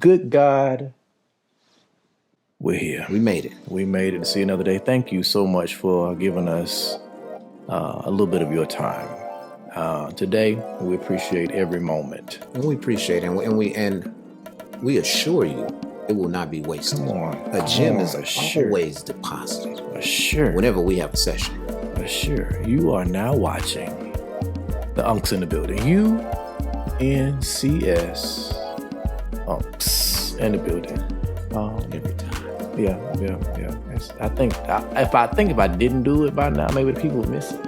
Good God, we're here. We made it. We made it to see another day. Thank you so much for giving us a little bit of your time. Today, we appreciate every moment. And we appreciate it. And we assure you it will not be wasted. Come on. A gem is always deposited. Sure. Whenever we have a session. Sure. You are now watching the Unks in the building. UNCS Unks in the building. Every time. Yeah. I think if I didn't do it by now, maybe the people would miss it.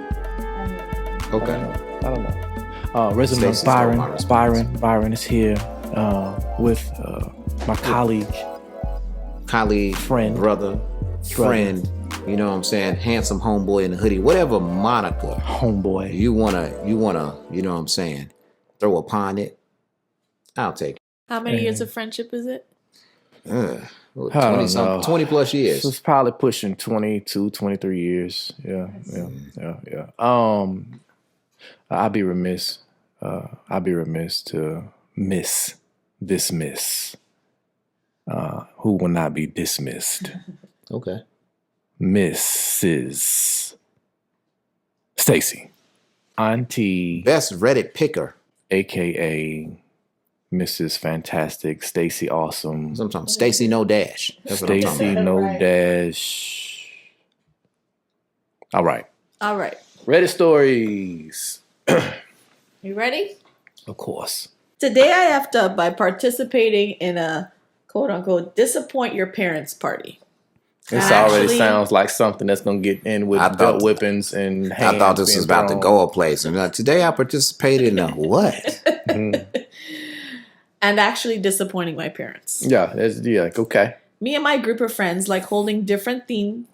Okay. I don't know. Resident Byron is here with my colleague, friend, brother. You know what I'm saying? Handsome homeboy in the hoodie, whatever moniker homeboy you wanna, you know what I'm saying, throw upon it. I'll take it. How many years of friendship is it? 20 plus years. So it's probably pushing 22, 23 years. Yeah. I'd be remiss to miss this miss who will not be dismissed. Okay. Mrs. Stacy, Auntie, best Reddit picker, aka Mrs. Fantastic, Stacy Awesome. Sometimes Stacy No Dash. That's Stacy No Dash. All right. Reddit stories. You ready? Of course. Today I effed up by participating in a quote-unquote disappoint your parents party. This already sounds like something that's going to get in with belt whippings and hands. I thought this was about to go a place. And today I participated in a what? And actually disappointing my parents. Yeah, okay. Me and my group of friends like holding different theme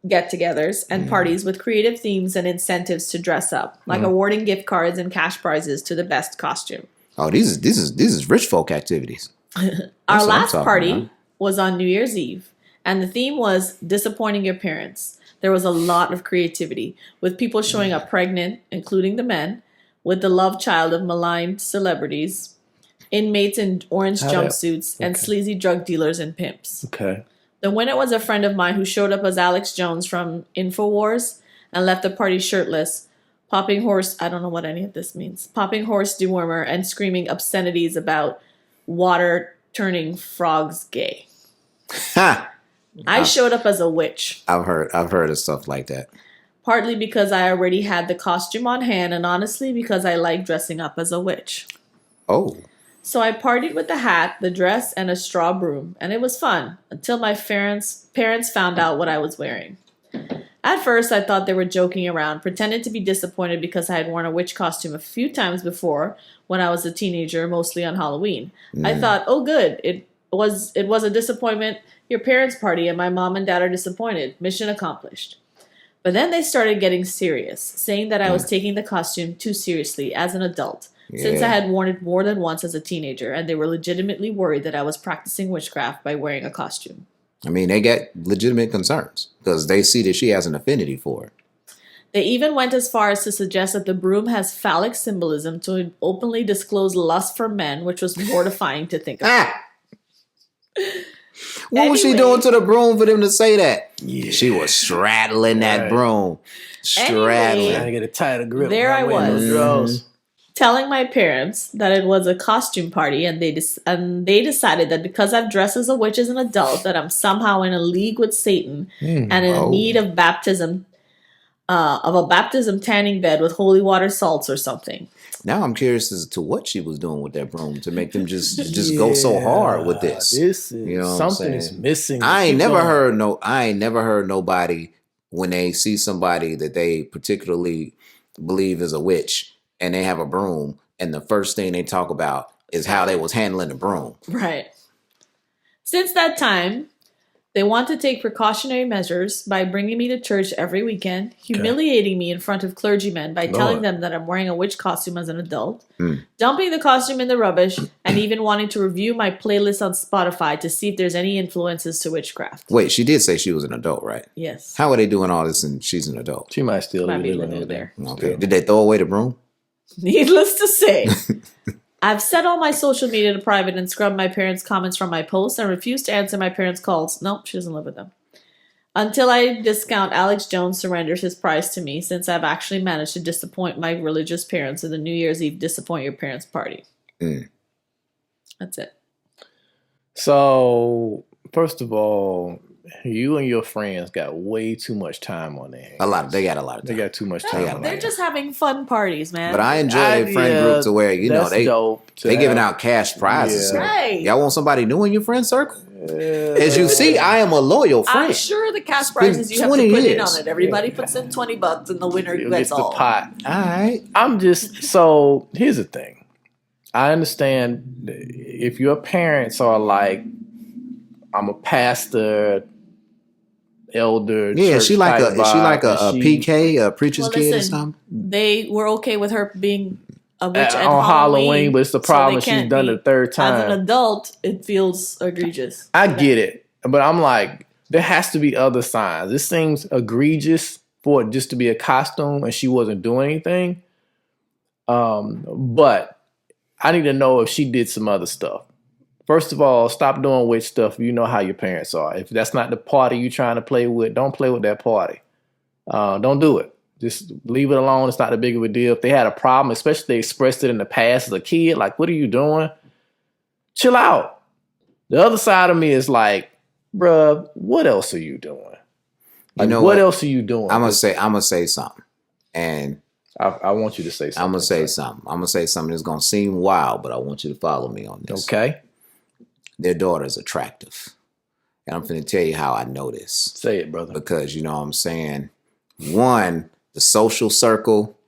get-togethers and parties with creative themes and incentives to dress up, like awarding gift cards and cash prizes to the best costume. Oh, these is rich folk activities. Our last party was on New Year's Eve, and the theme was disappointing your parents. There was a lot of creativity, with people showing up pregnant, including the men, with the love child of maligned celebrities, inmates in orange jumpsuits, and sleazy drug dealers and pimps. Okay. The winner was a friend of mine who showed up as Alex Jones from InfoWars and left the party shirtless, popping horse, I don't know what any of this means, popping horse dewormer and screaming obscenities about water turning frogs gay. Ha! I showed up as a witch. I've heard of stuff like that. Partly because I already had the costume on hand, and honestly because I like dressing up as a witch. Oh. So I partied with the hat, the dress, and a straw broom, and it was fun until my parents found out what I was wearing. At first, I thought they were joking around, pretending to be disappointed because I had worn a witch costume a few times before when I was a teenager, mostly on Halloween. I thought, oh good, it was a disappointment, your parents' party, and my mom and dad are disappointed. Mission accomplished. But then they started getting serious, saying that I was taking the costume too seriously as an adult. Since I had worn it more than once as a teenager, and they were legitimately worried that I was practicing witchcraft by wearing a costume. I mean, they get legitimate concerns because they see that she has an affinity for it. They even went as far as to suggest that the broom has phallic symbolism to openly disclose lust for men, which was mortifying to think about. What was she doing to the broom for them to say that? Yeah. She was straddling that broom. Straddling. I get a tighter grip. There I was. Telling my parents that it was a costume party, and they decided that because I've dressed as a witch as an adult, that I'm somehow in a league with Satan and in need of baptism, of a baptism tanning bed with holy water salts or something. Now I'm curious as to what she was doing with that broom to make them just go so hard with this. This is something is missing. I ain't never heard nobody when they see somebody that they particularly believe is a witch and they have a broom, and the first thing they talk about is how they was handling the broom. Right. Since that time, they want to take precautionary measures by bringing me to church every weekend, humiliating me in front of clergymen by telling them that I'm wearing a witch costume as an adult, dumping the costume in the rubbish, and even wanting to review my playlist on Spotify to see if there's any influences to witchcraft. Wait, she did say she was an adult, right? Yes. How are they doing all this and she's an adult? She might still be living living there. Okay. Did they throw away the broom? Needless to say, I've set all my social media to private and scrubbed my parents' comments from my posts and refused to answer my parents' calls. Nope, she doesn't live with them. Until I discount Alex Jones surrenders his prize to me, since I've actually managed to disappoint my religious parents in the New Year's Eve disappoint your parents party. That's it. So, first of all, you and your friends got way too much time on their hands. They got a lot of time. They got too much time on their They're hands. just having fun parties, man. But I enjoy their friend group to where, they giving out cash prizes. Yeah. Right. Y'all want somebody new in your friend circle? As you see, I am a loyal friend. I'm sure the cash prizes you have to 20 put in years. on it. Everybody puts in $20 and the winner You'll gets get the all. pot. All right. So here's the thing. I understand if your parents are like, I'm a pastor, elder. Yeah, she like a PK, a preacher's Well, kid or listen, something. They were okay with her being a witch at on Halloween, Halloween, but it's the so problem they she's can't done be. it the third time. As an adult, it feels egregious. I get it, but I'm like, there has to be other signs. This seems egregious for it just to be a costume and she wasn't doing anything. But I need to know if she did some other stuff. First of all, stop doing witch stuff. You know how your parents are. If that's not the party you're trying to play with, don't play with that party. Don't do it. Just leave it alone. It's not that big of a deal. If they had a problem, especially if they expressed it in the past as a kid, like, what are you doing? Chill out. The other side of me is like, bruh, what else are you doing? Like, what else are you doing? I'm gonna say something. And I want you to say something. I'm gonna say something. I'm gonna say something that's gonna seem wild, but I want you to follow me on this. Okay. Their daughter's attractive. And I'm gonna tell you how I know this. Say it, brother. Because you know what I'm saying? One, the social circle,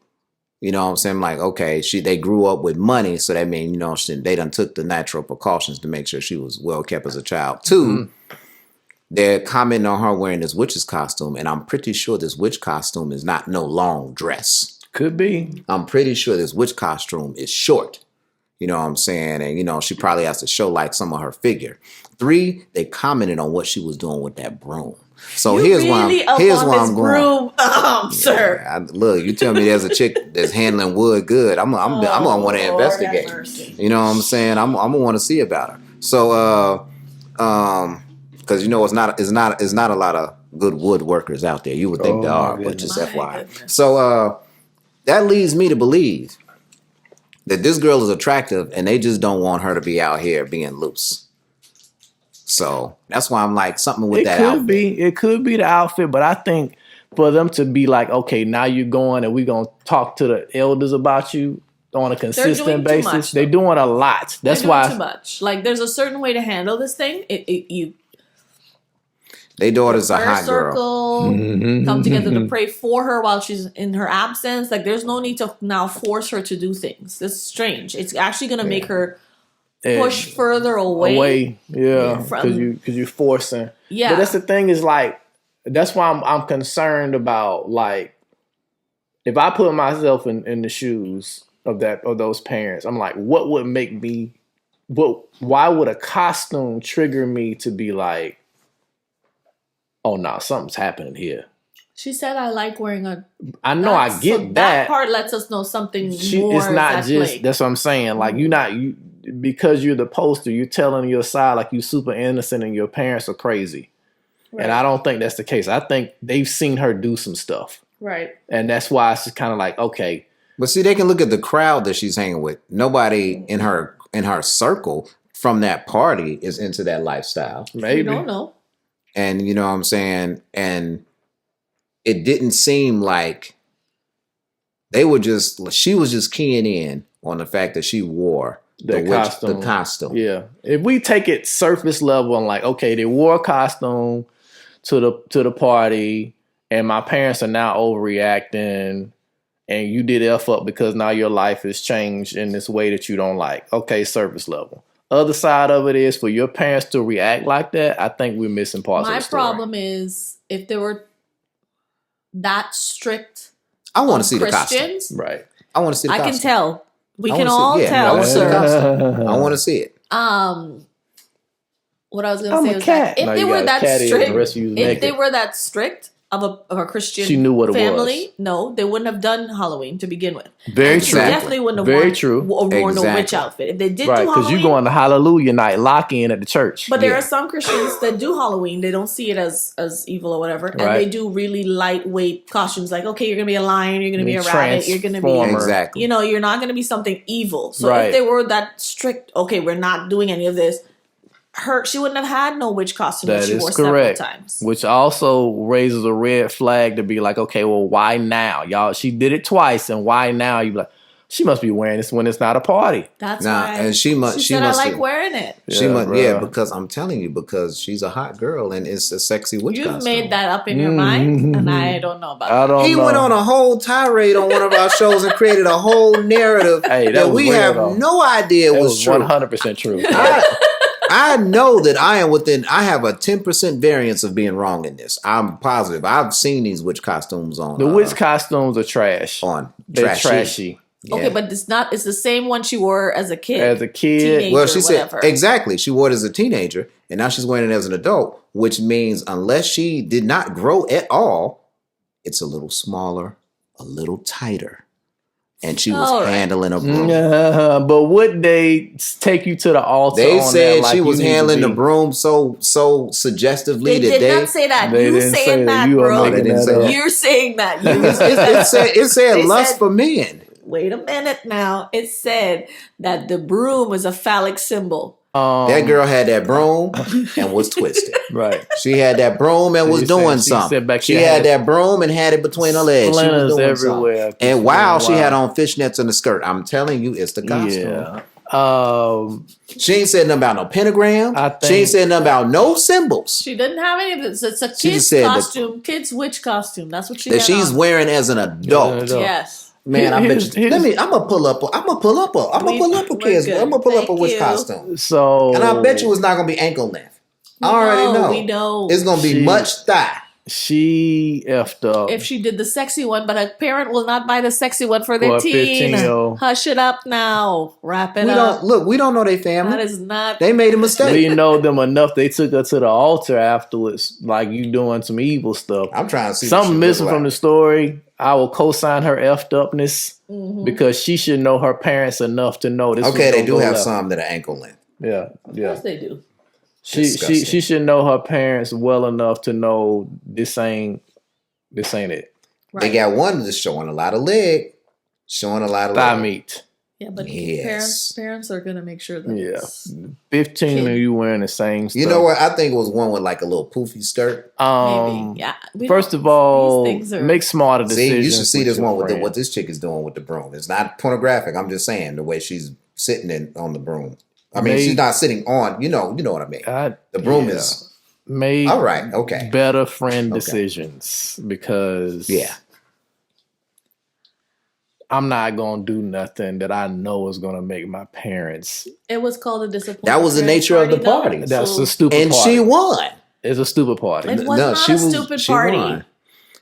you know what I'm saying? Like, okay, they grew up with money, so that means, you know, they done took the natural precautions to make sure she was well kept as a child. Two, they're commenting on her wearing this witch's costume, and I'm pretty sure this witch costume is not no long dress. Could be. I'm pretty sure this witch costume is short. You know what I'm saying? And, you know, she probably has to show like some of her figure. Three, they commented on what she was doing with that broom. So here's why I'm going. Sir. Look, you tell me there's a chick that's handling wood good. I'm gonna want to investigate. You know what I'm saying? I'm gonna want to see about her. So because you know it's not a lot of good woodworkers out there. You would think there are, but just FYI. So that leads me to believe that this girl is attractive and they just don't want her to be out here being loose. So that's why I'm like something with that outfit. It could be the outfit, but I think for them to be like, okay, now you're going and we're going to talk to the elders about you on a consistent basis. They're doing a lot. That's why too much. Like there's a certain way to handle this thing. They daughter's a hot circle, girl. Come together to pray for her while she's in her absence. Like there's no need to now force her to do things. It's strange. It's actually going to make her push further away. Because you're forcing. Yeah, but that's the thing is like that's why I'm concerned about like if I put myself in the shoes of those parents, I'm like, what would make me? Why would a costume trigger me to be like, oh no, something's happening here? She said, "I like wearing a." I know, I get so that. That part lets us know something more. It's not just. That's what I'm saying. Like because you're the poster, you're telling your side like you super innocent and your parents are crazy. Right. And I don't think that's the case. I think they've seen her do some stuff. Right. And that's why it's just kind of like, okay. But see, they can look at the crowd that she's hanging with. Nobody in her circle from that party is into that lifestyle. Maybe. We don't know. And you know what I'm saying? And it didn't seem like she was just keying in on the fact that she wore the costume. Yeah. If we take it surface level and like, okay, they wore a costume to the party and my parents are now overreacting and you did F up because now your life has changed in this way that you don't like. Okay, surface level. Other side of it is for your parents to react like that, I think we're missing parts of the story. My problem is if they were that strict I want to see Christians, the costume. Right. I want to see the costume. I can tell. We can all tell, sir. I want to see it. What I was going to say was that if they were that strict, of a Christian She knew what it family, was. no, they wouldn't have done Halloween to begin with. Very She true. definitely wouldn't have Very true. worn no Exactly. witch outfit. If they did Right, do because Halloween, you going to Hallelujah night, lock in at the church. but there Yeah. are some Christians that do Halloween. They don't see it as evil or whatever, and Right. they do really lightweight costumes. Like, okay, you're gonna be a lion, you're gonna be a You're rabbit, you're gonna be, Transformer. Exactly. you know, you're not gonna be something evil. So Right. if they were that strict, okay, we're not doing any of this. She wouldn't have had no witch costume that That she is wore correct. several times. Which also raises a red flag to be like, okay, well, why now? Y'all, she did it twice, and why now? You be like, she must be wearing this when it's not a party. That's Nah, why. and she must said, have- I like wearing it. She Yeah, must, bruh. because I'm telling you, because she's a hot girl and it's a sexy witch You've costume. made that up in your mind, and I don't know about I that. don't He know. went on a whole tirade on one of our shows and created a whole narrative Hey, that that was we real, have though. no idea That was was true. 100% true. I know that I have a 10% variance of being wrong in this. I'm positive. I've seen these witch costumes on The witch costumes are trash. on They're trashy. Yeah. Okay, but it's the same one she wore as a kid. As a kid, Teenage- Well, or she said whatever. exactly. She wore it as a teenager, and now she's wearing it as an adult, which means unless she did not grow at all, it's a little smaller, a little tighter, and she was All right. handling a broom. but would they take you to the altar? They on said that like she you was need to handling the be? broom so suggestively They that did not say that. They You didn't say saying that. that, You are bro. making making that that up. up. You're saying that. You it said They lust said- for men. Wait a minute now. It said that the broom is a phallic symbol. That girl had that broom and was twisted. Right. She had that broom and So was you saying doing she something. sat back She here had and had that broom and had it between her legs. She was splinters doing everywhere. something. And wow, she Wow. had on fishnets in the skirt. I'm telling you, it's the costume. Yeah. She ain't said nothing about no pentagram. I She think- ain't said nothing about no symbols She didn't have any of this. It's a She kid's just said that- costume, kid's witch costume. That's what she that had she's on. wearing as an adult. adult. Yes. Man, I bet Here's- you. here's- I'm gonna pull up a We're kid's. good. I'm gonna pull up a Thank witch you. costume, So and I bet you it's not gonna be ankle length. I already know. We know. It's gonna be She- much thigh. she effed up. If she did the sexy one, but a parent will not buy the sexy one for their For a teen. 15-year-old. Hush it up now. Wrap it We up. don't know their family. That is not. They made a mistake. We know them enough. They took her to the altar afterwards, like you doing some evil stuff. I'm trying to see Something what she missing look from the like. story. I will co-sign her effed upness Mhm. because she should know her parents enough to know this. Okay, was they gonna do go have left. some that are ankle length. Yeah, Of yeah. course they do. She should know her parents well enough to know this ain't it. Right. They got one that's showing a lot of leg, showing a lot of Thigh leg. meat. Yeah, but Yes. parents are gonna make sure that. Yeah. it's- 15 Kid. of you wearing the same stuff. You know what? I think it was one with like a little poofy skirt. Maybe. Yeah. we First don't- of all, these things are- make smarter See, decisions. you should see with this your one with friend. what this chick is doing with the broom. It's not pornographic. I'm just saying the way she's sitting on the broom. I mean, Maybe- she's not sitting on. You know what I mean. The broom is made all right. Okay. better friend Okay. decisions because Yeah. I'm not gonna do nothing that I know is gonna make my parents. It was called a disappointment. That was the nature of the party. That's So a stupid And party. she won. It's a stupid party. It was not a stupid party. won.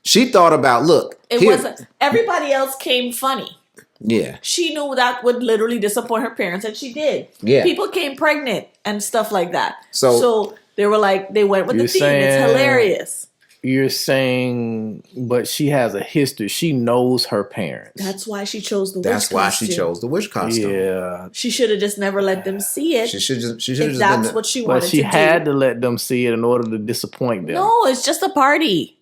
She thought about It here- wasn't. Everybody else came funny. Yeah. She knew that would literally disappoint her parents, and she did. Yeah. People came pregnant and stuff like that. So- So they were like, they went with the You're theme. It's saying- hilarious. You're saying, but she has a history. She knows her parents. That's why she chose the That's witch why costume. she chose the witch costume. Yeah, She should have just never let them see it. She should if have just that's been. what she but wanted she to had do. to let them see it in order to disappoint them. No, it's just a party.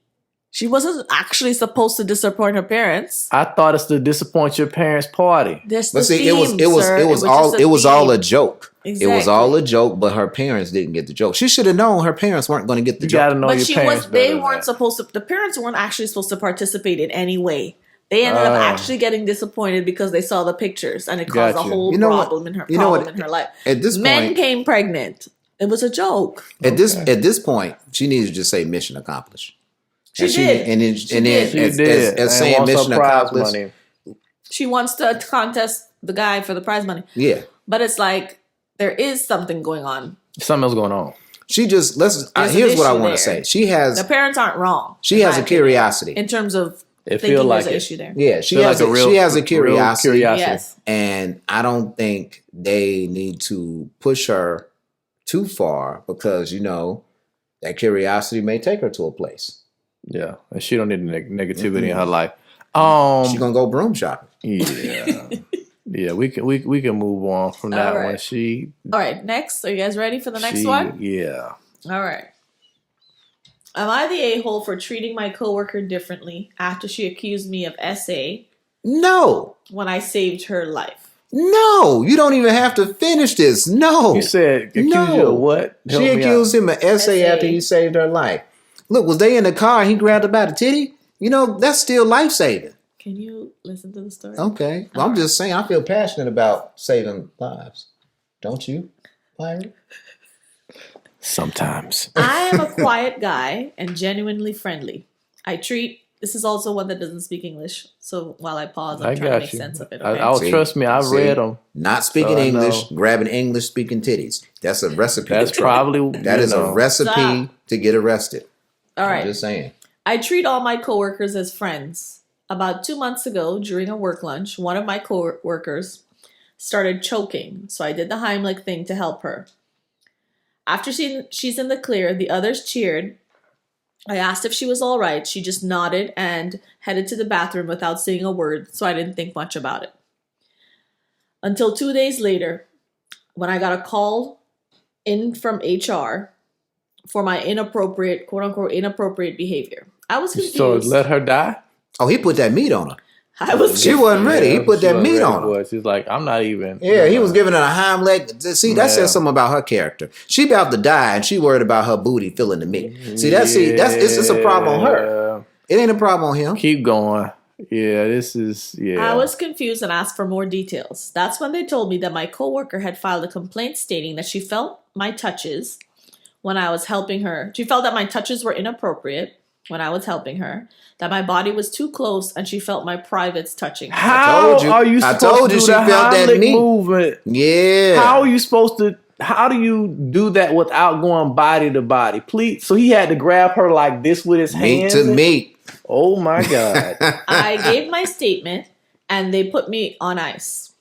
She wasn't actually supposed to disappoint her parents. I thought it's to disappoint your parents' party. There's But the see, theme, it was sir. all just it was all a theme. joke. It was Exactly. all a joke, but her parents didn't get the joke. She should have known her parents weren't going to get the You joke. got to know But your she parents. was. They better than weren't that. supposed to. The parents weren't actually supposed to participate in any way. They ended up Oh. actually getting disappointed because they saw the pictures and it caused Gotcha. a whole You know what? problem in her You know problem what? in her life. At this Men point, came pregnant. It was a joke. at this point, she needs to just say mission accomplished. She And did. and then She and then did. She as did. And saying wants her mission prize accomplished. money. She wants to contest the guy for the prize money, Yeah, but it's like there is something going on. Something else going on. she just There's an here's what I issue want to there. say. She has The parents aren't wrong. she in has my a opinion, curiosity. in terms of It thinking feel like there's an it. issue there. Yeah, she Feel has like she has a real curiosity. Yes. And I don't think they need to push her too far because, that curiosity may take her to a place. Yeah, and she don't need negativity in her life. She gonna go broom shopping. Yeah, yeah. We can move on from that All right. one. She. All right, next. Are you guys ready for the next one? Yeah. All right. Am I the a-hole for treating my coworker differently after she accused me of SA No. when I saved her life? No. You don't even have to finish this. No. You said accused you of what? Help She me accused out. him of SA after he saved her life. Look, was they in the car and he grabbed her by the titty? You know, that's still life saving. Can you listen to the story? Okay. Well, I'm just saying, I feel passionate about saving lives. Don't you, Pirate? Sometimes. I am a quiet guy and genuinely friendly. This is also one that doesn't speak English. So while I pause, I'm trying to make sense of it. Okay? Trust me, I've read them. Not speaking So English, grabbing English speaking titties. That's a recipe. That's probably That is a recipe Stop. to get arrested. All right. I'm just saying. I treat all my coworkers as friends. About 2 months ago, during a work lunch, one of my coworkers started choking. So I did the Heimlich thing to help her. After she's in the clear, the others cheered. I asked if she was all right. She just nodded and headed to the bathroom without saying a word, so I didn't think much about it. Until 2 days later, when I got a call in from HR for my inappropriate, quote unquote, inappropriate behavior. I was confused. So let her die? Oh, he put that meat on her. I was She wasn't ready. He put that meat on her. She's like, I'm not even. Yeah, he was giving her a Heimlich. See, that Yeah. says something about her character. She about to die, and she worried about her booty filling the meat. See, that's it's a problem on her. It ain't a problem on him. Keep going. Yeah, this is I was confused and asked for more details. That's when they told me that my coworker had filed a complaint stating that she felt my touches when I was helping her. She felt that my touches were inappropriate when I was helping her, that my body was too close, and she felt my privates touching her. How told you. are you I supposed told to you do she the felt that Heimlich meat. movement? Yeah. How are you supposed to? How do you do that without going body to body? Please. So he had to grab her like this with his Meat hands. to meat. Oh my God. I gave my statement, and they put me on ice.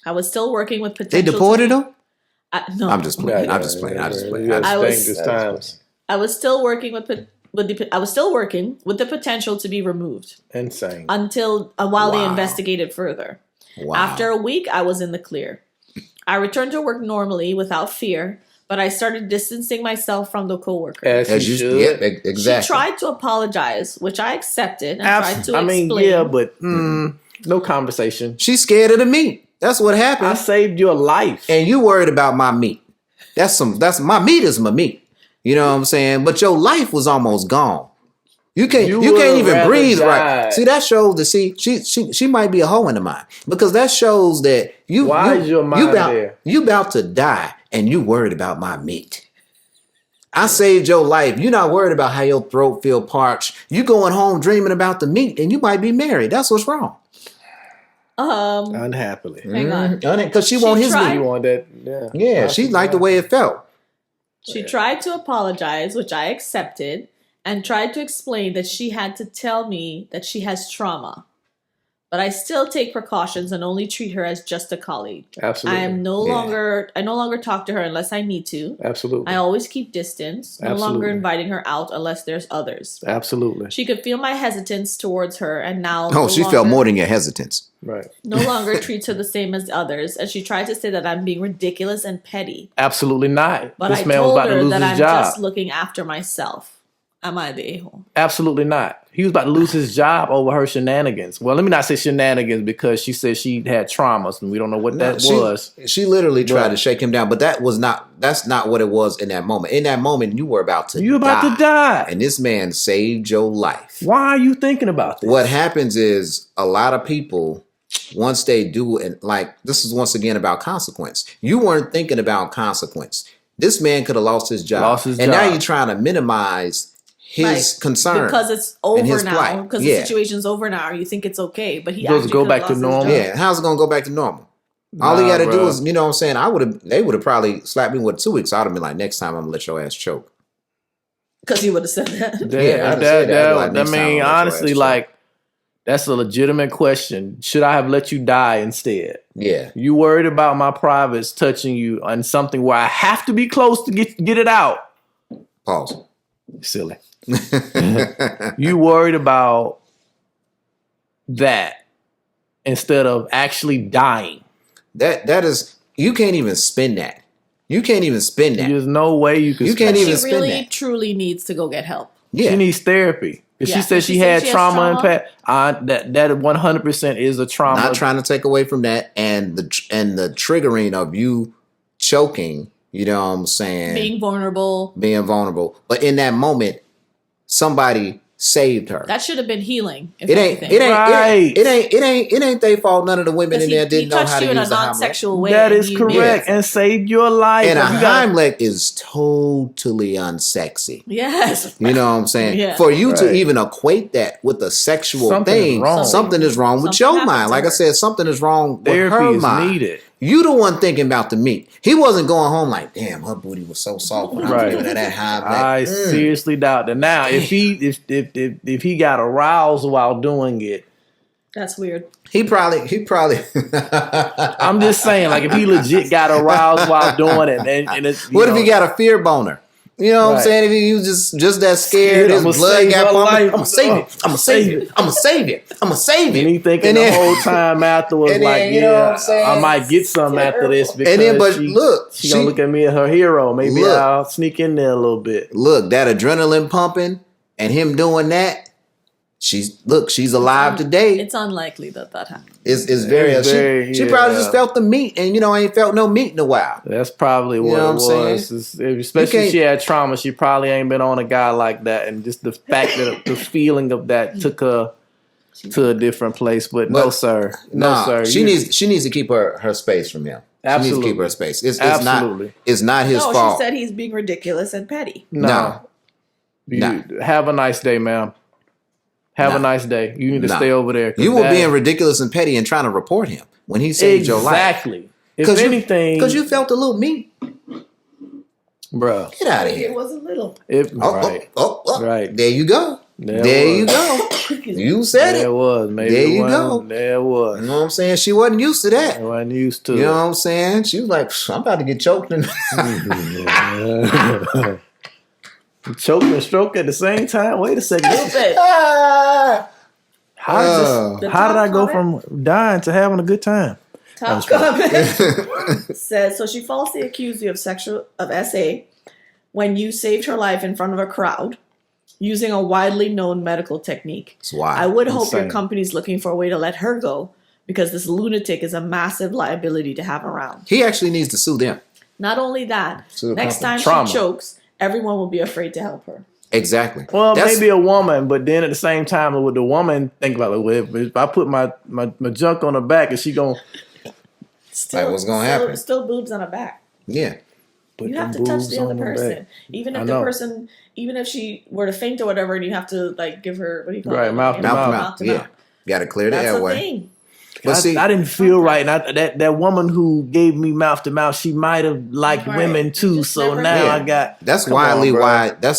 I was still working with They potential. deported him? No, I'm just playing. I'm just playing. I was- dangerous times. I was still working with the potential to be removed Insane. while they Wow. investigated further. Wow. After a week, I was in the clear. I returned to work normally without fear, but I started distancing myself from the coworker. As you should. yeah, exactly. She tried to apologize, which I accepted, and tried to I mean, explain. yeah, but no conversation. She's scared of the meat. That's what happened. I saved your life. And you worried about my meat. That's my meat is my meat. You know what I'm saying? But your life was almost gone. You can't even rather breathe die. right. See, that shows that she might be a hoe in the mind. Because that shows that Is your mind there? You about to die and you worried about my meat. I saved your life. You're not worried about how your throat feel parched. You going home dreaming about the meat and you might be married. That's what's wrong. Unhappily. Hang on. Because she She want his tried. meat. You want that? Yeah. Yeah, she liked the way it felt. She tried to apologize, which I accepted, and tried to explain that she had to tell me that she has trauma. But I still take precautions and only treat her as just a colleague. Absolutely. I no longer talk to her unless I need to. Absolutely. I always keep distance, no longer Absolutely. inviting her out unless there's others. Absolutely. She could feel my hesitance towards her, and now Oh, she felt more than your hesitance. Right. no longer treats her the same as others, and she tried to say that I'm being ridiculous and petty. Absolutely not. But This I man was told about to her lose that his I'm job. just looking after myself. Am I the a-hole? Absolutely not. He was about to lose his job over her shenanigans. Well, let me not say shenanigans because she said she had traumas and we don't know what that was. She literally tried to shake him down, but that's not what it was in that moment. In that moment, you were about to You about to die. And this man saved your life. Why are you thinking about this? What happens is a lot of people, once they do, and like this is once again about consequence. You weren't thinking about consequence. This man could have lost his job. And now you're trying to minimize his concern because it's over his now. plight. Because Yeah. the situation's over now. You think it's okay, but he Supposed to actually go could've back to lost his normal? job. Yeah, how's it gonna go back to normal? All he got to do bro. is, you know what I'm saying? They would have probably slapped me with 2 weeks. I'd have been like, next time I'm gonna let your ass choke. Because he would have said that. Yeah, I'd have said that, like, I next time mean, I'll let your honestly, ass like, that's a legitimate question. Should I have let you die instead? Yeah, You worried about my privates touching you on something where I have to be close to get it out. pause. Silly. You worried about that instead of actually dying. That is, you can't even spin that. You can't even spin that. There's no way you can. You can't even She spin really, that. truly needs to go get help. Yeah. She needs therapy. If Yeah. she said If she she had said she has trauma trauma- and that 100% is a trauma. Not trying to take away from that, and the triggering of you choking. You know what I'm saying? Being vulnerable. Being vulnerable. But in that moment, somebody saved her. That should have been healing. If It ain't. anything. Right. It ain't their fault. None of the women in there he didn't know touched how to you in a use the Heimlich. non-sexual way. That and is you- correct, and saved your life. And a You gotta- Heimlich is totally unsexy. Yes. You know what I'm saying? Yeah. For you to Right. even equate that with a sexual Something is thing, wrong. something is wrong with Something your happened mind. to Like I her. said, something is wrong with her Therapy is mind. needed. You the one thinking about the meat. He wasn't going home like, damn, her booty was so soft when I was Right. giving her that Heimlich. I seriously doubt that. Now, if he got aroused while doing it, That's weird. He probably. I'm just saying, like if he legit got aroused while doing it, and it's, What if he got a fear boner? You know what I'm Right. saying? If he was just that scared, his I'ma blood save got her pumping. life. I'm gonna save it. I'm gonna save it. I'm gonna save it. I'm gonna save it. And he thinking And the then- whole time afterwards, and then, like, you know what I'm yeah, saying? I might get some after this because but she, look, she gonna look at me as her hero. Maybe Look. I'll sneak in there a little bit. Look, that adrenaline pumping and him doing that. She's alive today. It's unlikely that happened. It's very. It's very- she probably yeah. just felt the meat, and ain't felt no meat in a while. That's probably what You know it what I'm saying? was. Especially if she had trauma, she probably ain't been on a guy like that, and just the fact that the feeling of that took her to a different place. But no, sir, no, Nah, sir. She needs to keep her space from him. She needs Absolutely. to keep her space. It's Absolutely. not his No, fault. she said he's being ridiculous and petty. No. No. Have a nice day, ma'am. Have No. a nice day. You need to No. stay over there. 'cause You were that- being ridiculous and petty and trying to report him when he saved your life. Exactly. If anything, Because you felt a little meat. bruh. Get out of It here. wasn't little. Right. Right. There you go. There you go. You said There it. it was. Maybe There it you wasn't. go. There it was. You know what I'm saying? She wasn't used to that. I wasn't used to You know what I'm saying? She was like, I'm about to get choked. Choke and stroke at the same time. Wait a second. Stupid. How The how did I top go comment? from dying to having a good time? Top comment says, so she falsely accused you of SA when you saved her life in front of a crowd using a widely known medical technique. That's why. I would hope your Insane. company's looking for a way to let her go because this lunatic is a massive liability to have around. He actually needs to sue them. Not only that, Sue the next company. time Trauma. she chokes, everyone will be afraid to help her. Exactly. Well, That's- maybe a woman, but then at the same time, with the woman, think about it. Well, if I put my junk on her back, is she gonna Still, what's gonna happen? Still boobs on her back. Yeah. put You them have to touch boobs the other on her person. back? Even I if the know. person, even if she were to faint or whatever, and you have to like give her, what do you call Right, it? mouth to Mouth to mouth. mouth. Got to clear the That's a airway. thing. But see, I didn't feel right. And that woman who gave me mouth to mouth, she might have liked Right. women too. Just So never now know. I got. that's Come widely on, bro.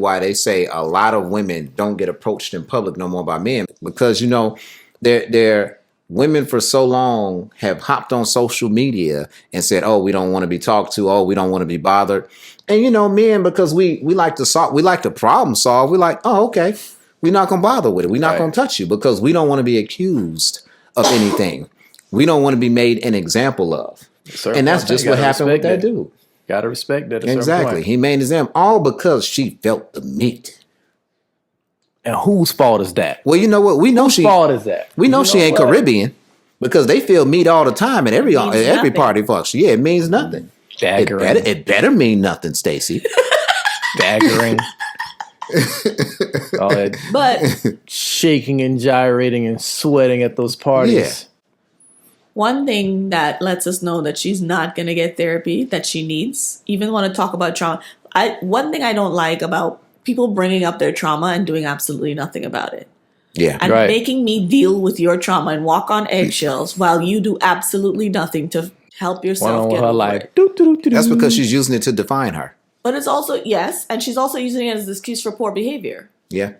why they say a lot of women don't get approached in public no more by men because they're women for so long have hopped on social media and said, "Oh, we don't want to be talked to. Oh, we don't want to be bothered." And men, because we like to solve, we like to problem solve. We're like, "Oh, okay, we're not gonna bother with it. We're not Right. gonna touch you because we don't want to be accused of anything. We don't want to be made an example of." And that's just what happened with that dude. Gotta respect that. At a certain Exactly. point. He made his them all because she felt the meat. And whose fault is that? Well, you know what? We know Whose she fault is that? we know You she ain't what? Caribbean because they feel meat all the time at every means every nothing. party function. Yeah, it means nothing. Staggering. It better mean nothing, Stacy. Staggering. All that But shaking and gyrating and sweating at those parties. Yeah. one thing that lets us know that she's not going to get therapy that she needs, even want to talk about trauma. One thing I don't like about people bringing up their trauma and doing absolutely nothing about it. Yeah. And Right. making me deal with your trauma and walk on eggshells while you do absolutely nothing to help One yourself on get her over life. it. That's because she's using it to define her. But it's also, yes, and she's also using it as an excuse for poor behavior. Yeah.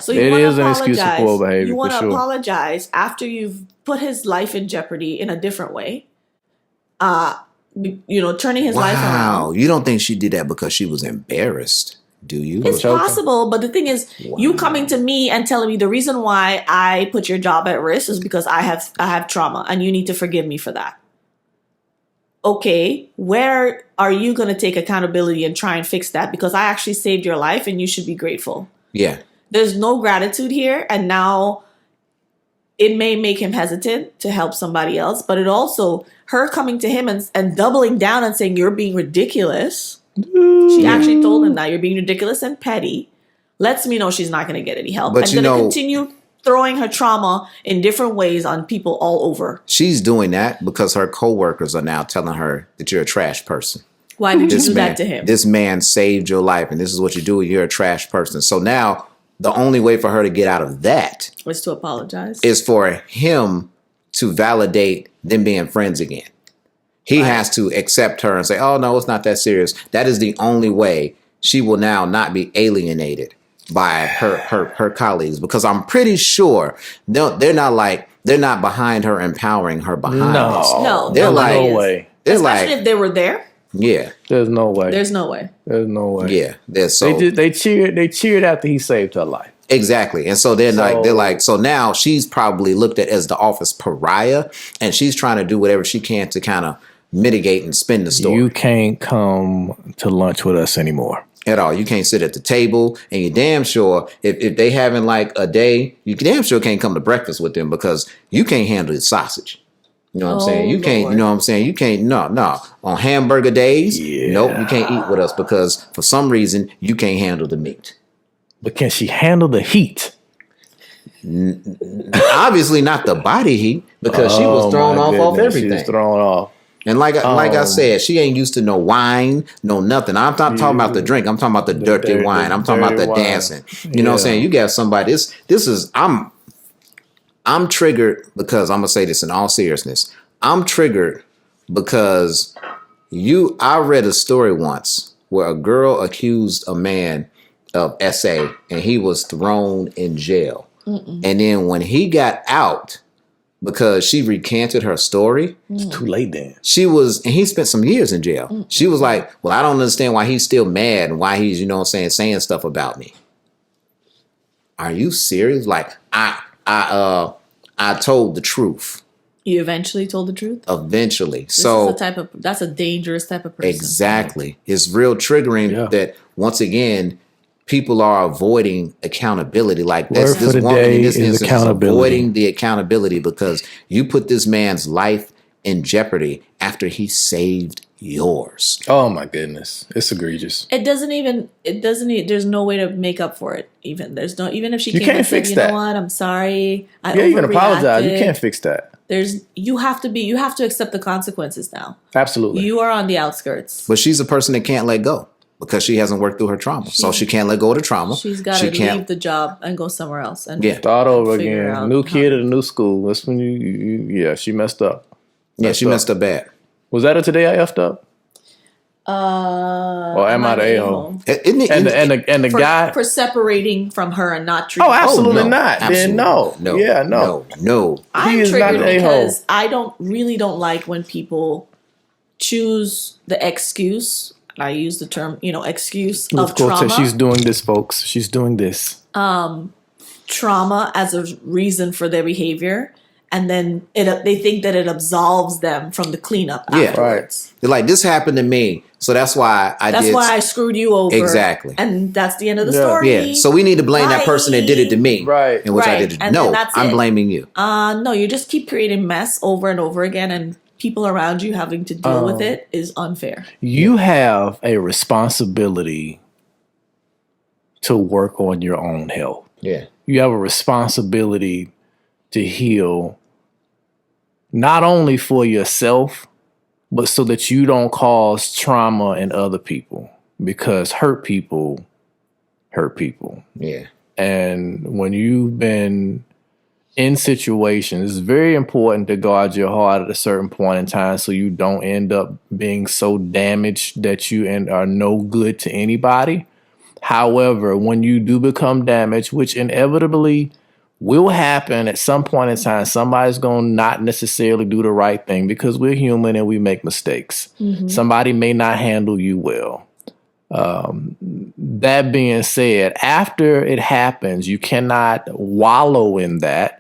So you It want is to an excuse for apologize. poor behavior, You want for to sure. apologize after you've put his life in jeopardy in a different way. Turning his life Wow. around. You don't think she did that because she was embarrassed? Do you? It's Choking. possible, but the thing is, you coming to me and telling me the reason why I put your job at risk is because I have trauma, and you need to forgive me for that. Okay, where are you going to take accountability and try and fix that? Because I actually saved your life, and you should be grateful. Yeah. There's no gratitude here, and now it may make him hesitant to help somebody else, but it also, her coming to him and doubling down and saying, you're being ridiculous. She actually told him that you're being ridiculous and petty. Lets me know she's not going to get any help. But and you going to know, continue throwing her trauma in different ways on people all over. She's doing that because her coworkers are now telling her that you're a trash person. Why did you do that to him? This man saved your life, and this is what you do. You're a trash person. So now the only way for her to get out of that was to apologize. Is for him to validate them being friends again. He has to accept her and say, oh, no, it's not that serious. That is the only way she will now not be alienated by her colleagues, because I'm pretty sure they're not behind her, empowering her behind this. No, they're like, no way. They're especially like, if they were there. Yeah. There's no way. There's no way. There's no way. Yeah. They cheered after he saved her life. Exactly. And so they're like, so now she's probably looked at as the office pariah, and she's trying to do whatever she can to kind of mitigate and spin the story. You can't come to lunch with us anymore. At all. You can't sit at the table, and you're damn sure if they having like a day, you damn sure can't come to breakfast with them because you can't handle the sausage. You know what I'm saying? You can't, Lord. you know what I'm saying? You can't, no. On hamburger days, Yeah. nope, you can't eat with us because for some reason you can't handle the meat. But can she handle the heat? Obviously not the body heat because she was thrown off everything. She was thrown off. And like I said, she ain't used to no wine, no nothing. I'm not talking about the drink. I'm talking about the dirty wine. I'm talking about the dancing. You know what I'm saying? You got somebody. This is I'm triggered because I'm gonna say this in all seriousness. I'm triggered because I read a story once where a girl accused a man of SA and he was thrown in jail. And then when he got out, because she recanted her story. It's too late then. And he spent some years in jail. She was like, well, I don't understand why he's still mad and why he's, you know what I'm saying stuff about me. Are you serious? Like, I told the truth. You eventually told the truth? Eventually. That's a dangerous type of person. Exactly. It's real triggering that once again, people are avoiding accountability. Like this woman in this instance is avoiding the accountability because you put this man's life in jeopardy after he saved yours. Oh my goodness. It's egregious. There's no way to make up for it. Even if she came and said, you know what, I'm sorry. You can apologize. You can't fix that. You have to accept the consequences now. Absolutely. You are on the outskirts. But she's a person that can't let go. Because she hasn't worked through her trauma. So she can't let go of the trauma. She's got to leave the job and go somewhere else. And start over again. New kid at a new school. That's when she messed up. She messed up bad. Was that a today I effed up? Or am I the a-hole? And the guy for separating from her and not treating. Oh, absolutely not. Then no. No. I'm triggered because I don't like when people choose the excuse. I use the term, excuse of trauma. She's doing this, folks. She's doing this. Trauma as a reason for their behavior. And then they think that it absolves them from the cleanup afterwards. They're like, this happened to me. So that's why I screwed you over. Exactly. And that's the end of the story. Yeah. So we need to blame that person that did it to me. Right. In which I did it. No, I'm blaming you. No, you just keep creating mess over and over again, and people around you having to deal with it is unfair. You have a responsibility to work on your own health. Yeah. You have a responsibility to heal not only for yourself, but so that you don't cause trauma in other people, because hurt people. Yeah. And when you've been in situations, it's very important to guard your heart at a certain point in time so you don't end up being so damaged that you are no good to anybody. However, when you do become damaged, which inevitably will happen at some point in time, somebody's going to not necessarily do the right thing because we're human and we make mistakes. Mm-hmm. Somebody may not handle you well. That being said, after it happens, you cannot wallow in that.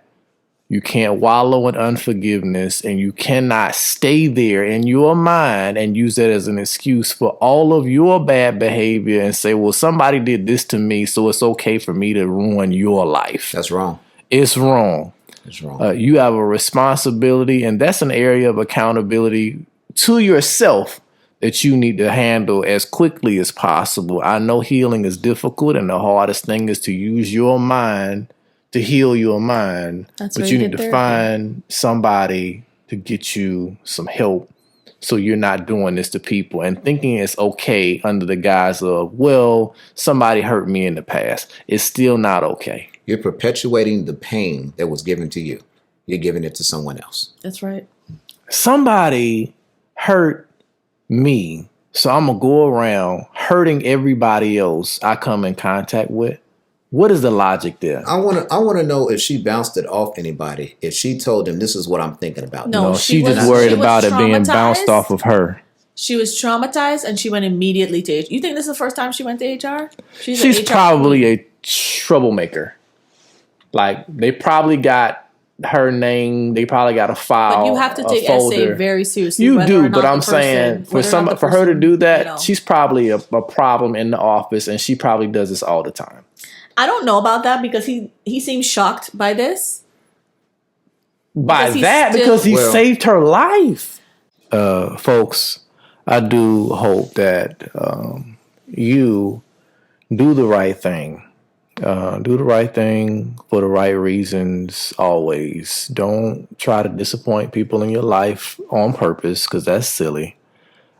You can't wallow in unforgiveness, and you cannot stay there in your mind and use that as an excuse for all of your bad behavior and say, well, somebody did this to me, so it's okay for me to ruin your life. That's wrong. It's wrong. It's wrong. You have a responsibility, and that's an area of accountability to yourself that you need to handle as quickly as possible. I know healing is difficult, and the hardest thing is to use your mind to heal your mind. That's but where you you need get to therapy. find somebody to get you some help so you're not doing this to people and thinking it's okay under the guise of, well, somebody hurt me in the past. It's still not okay. You're perpetuating the pain that was given to you. You're giving it to someone else. That's right. Somebody hurt me, so I'm going to go around hurting everybody else I come in contact with. What is the logic there? I want to know if she bounced it off anybody. If she told them, this is what I'm thinking about. No, she was- just worried she was about it being bounced traumatized. off of her. She was traumatized and she went immediately to HR. You think this is the first time she went to HR? She's an HR probably a troublemaker. Like, they probably got her name. They probably got a file. But you have to take folder. SA very seriously. You whether or do, not but the I'm person- saying for whether or not the her to person, do that, you know. she's probably a problem in the office, and she probably does this all the time. I don't know about that because he seems shocked by this. By Because that, he's because he Well- saved her life. Folks, I do hope that you do the right thing. Do the right thing for the right reasons always. Don't try to disappoint people in your life on purpose, because that's silly.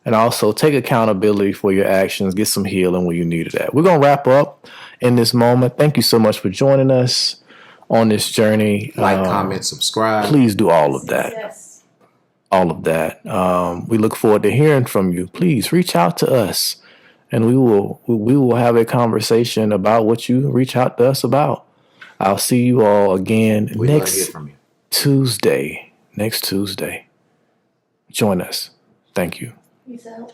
And also take accountability for your actions. Get some healing when you need that. We're going to wrap up in this moment. Thank you so much for joining us on this journey. Like, comment, subscribe. Please do all of that. Yes. All of that. We look forward to hearing from you. Please reach out to us, and we will have a conversation about what you reach out to us about. I'll see you all again We'd love to hear next from you. Tuesday. Next Tuesday. Join us. Thank you. Peace out.